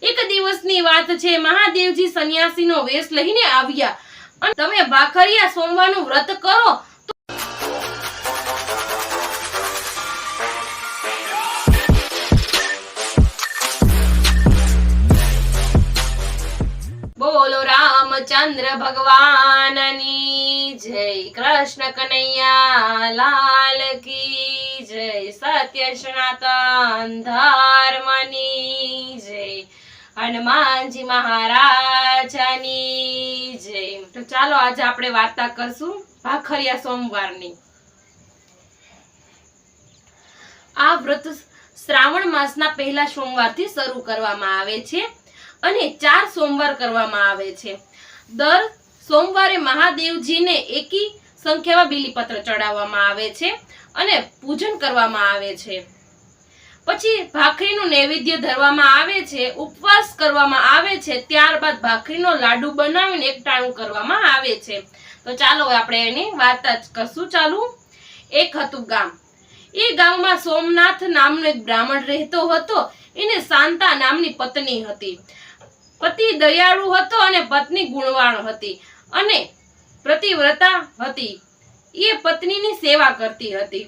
એક દિવસની વાત છે, મહાદેવજી સંન્યાસીનો વેશ લઈને આવ્યા અને તમે ભાખરિયા સોમવારનું વ્રત કરો બોલો રામચંદ્ર ભગવાનની જય, કૃષ્ણ કનૈયા લાલ કી જય, સત્ય સનાતન ધર્મની જય, હનુમાનજી મહારાજની જય। તો ચાલો આજે આપણે વાર્તા કરશું ભાખરિયા સોમવારની। આ વ્રત શ્રાવણ માસના પહેલા સોમવારથી શરૂ કરવામાં આવે છે અને 4 સોમવાર કરવામાં આવે છે। દર સોમવારે મહાદેવજીને એકી સંખ્યામાં બીલીપત્ર ચડાવવામાં આવે છે અને પૂજન કરવામાં આવે છે। પછી ભાખરીનું નૈવેદ્ય ધરવામાં આવે છે, ઉપવાસ કરવામાં આવે છે, ત્યારબાદ ભાખરીનો લાડુ બનાવીને એકટાણું કરવામાં આવે છે। તો ચાલો આપણે એની વાર્તા કરશું। ચાલુ। એક હતું ગામ। એ ગામમાં સોમનાથ નામનો એક બ્રાહ્મણ રહેતો હતો। એને શાંતા નામની પત્ની હતી। પતિ દયાળુ હતો અને પત્ની ગુણવાન હતી અને પ્રતિવ્રતા હતી। એ પત્નીની સેવા કરતી હતી।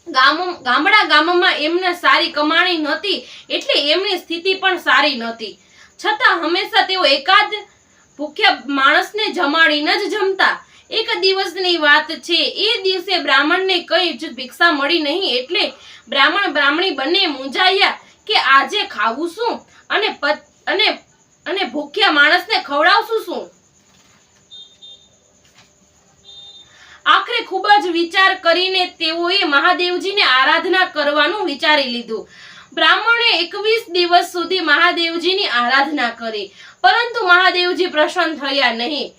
ગામમાં એમને સારી કમાણી નહોતી, એટલે એમની સ્થિતિ પણ સારી નહોતી। છતાં હંમેશા તેઓ એકાદ ભૂખ્યા માણસને જમાડીને જ જમતા। એક દિવસની વાત છે, એ દિવસે બ્રાહ્મણને કઈ જ ભિક્ષા મળી નહીં, એટલે બ્રાહ્મણ બ્રાહ્મણી બંને મૂંઝાયા કે આજે ખાવું શું અને ભૂખ્યા માણસને ખવડાવશું શું। આખરે ખૂબ જ વિચાર કરીને તેઓએ મહાદેવજીને આરાધના કરવાનું વિચારી લીધું। બ્રાહ્મણે 21 દિવસ સુધી મહાદેવજીની આરાધના કરી, પરંતુ મહાદેવજી પ્રસન્ન થયા નહીં।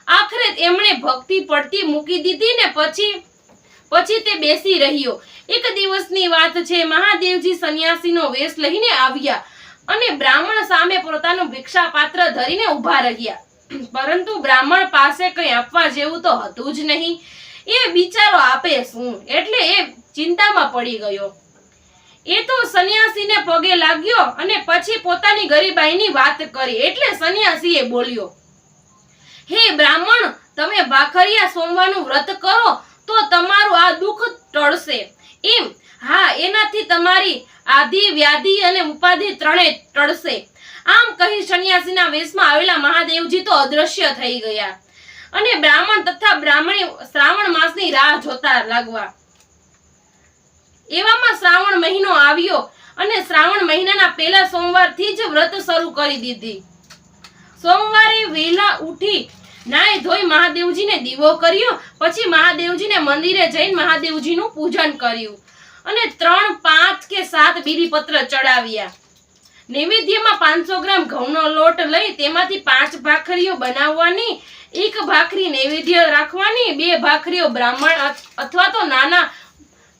આખરે એમણે ભક્તિ પડતી મૂકી દીધી ને પછી તે બેસી રહ્યો। એક દિવસની વાત છે, મહાદેવજી સંન્યાસીનો વેશ લઈને આવ્યા અને બ્રાહ્મણ સામે પોતાનું ભિક્ષા પાત્ર ધરીને ઊભા રહ્યા, પરંતુ બ્રાહ્મણ પાસે કંઈ આપવા જેવું તો હતું જ નહીં। એ બિચારો આપે શું, એટલે એ ચિંતામાં પડી ગયો। એ તો સંન્યાસીને પગે લાગ્યો અને પછી પોતાની ગરીબાઈની વાત કરી, એટલે સંન્યાસીએ બોલ્યો, હે બ્રાહ્મણ, તમે ભાખરિયા સોમવારનું વ્રત કરો તો તમારું આ દુઃખ ટળશે। એમ? હા, એનાથી તમારી આધિ વ્યાધિ અને ઉપાધિ ત્રણેય ટળશે। આમ કહી સંન્યાસીના વેશમાં આવેલા મહાદેવજી તો અદ્રશ્ય થઈ ગયા અને બ્રાહ્મણ તથા બ્રાહ્મણી શ્રાવણ માસની રાહ જોતા લાગવા। એવામાં શ્રાવણ મહિનો આવ્યો અને શ્રાવણ મહિનાના પહેલા સોમવારથી જ વ્રત શરૂ કરી દીધી। સોમવારે વહેલા ઉઠી નાઈ ધોઈ મહાદેવજીને દીવો કર્યો, પછી મહાદેવજીને મંદિરે જઈને મહાદેવજીનું પૂજન કર્યું અને 3, 5 કે 7 બીલીપત્ર ચડાવ્યા। નૈવેદ્યમાં 500 ગ્રામ ઘઉંનો લોટ લઈ તેમાંથી 5 ભાખરીઓ બનાવવાની, 1 ભાખરી નૈવેદ્ય રાખવાની, 2 ભાખરીઓ બ્રાહ્મણ અથવા તો નાના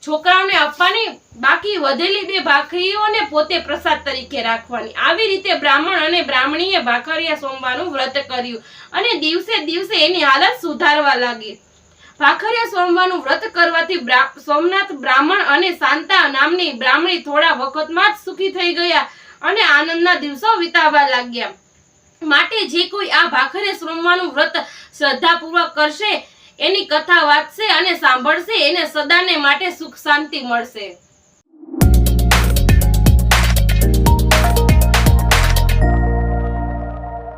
છોકરાઓને આપવાની, બાકી વધેલી 2 ભાખરીઓને પોતે પ્રસાદ તરીકે રાખવાની। આવી રીતે બ્રાહ્મણ અને બ્રાહ્મણીએ ભાખરિયા સોમવારનું વ્રત કર્યું અને દિવસે દિવસે એની હાલત સુધારવા લાગી। ભાખરિયા સોમવારનું વ્રત કરવાથી સોમનાથ બ્રાહ્મણ અને શાંતા નામની બ્રાહ્મણી થોડા વખતમાં જ સુખી થઈ ગયા અને આનંદના દિવસો વિતાવવા લાગ્યા। માટે જે કોઈ આ ભાખરિયા સોમવારનું વ્રત શ્રદ્ધાપૂર્વક કરશે, એની કથા વાંચશે અને સાંભળશે, એને સદાને માટે સુખ શાંતિ મળશે।